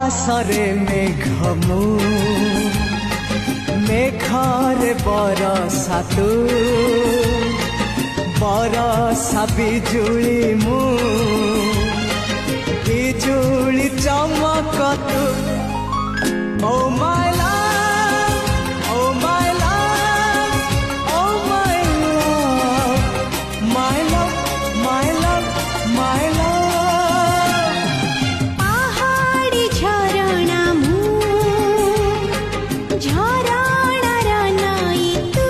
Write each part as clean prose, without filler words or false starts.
आसरे मेघमु मेघरे बरसा तू बरसा बिजुली मु बिजुली चमक तू oh my love oh my love oh my love my love my love my love पहाड़ी झरणा मु झरणा र नई तू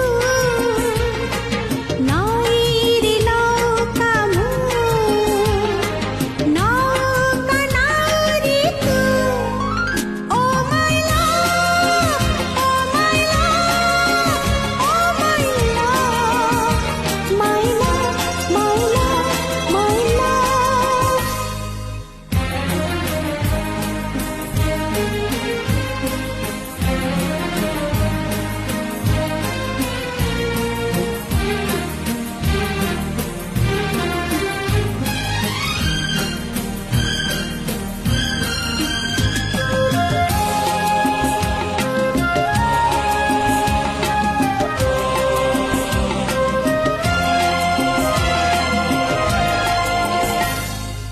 नई रे नौका मु नौका नारी तू oh my love oh my love oh my love my love my love my love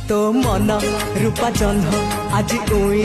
तो मन रूपा जन्ह आज उई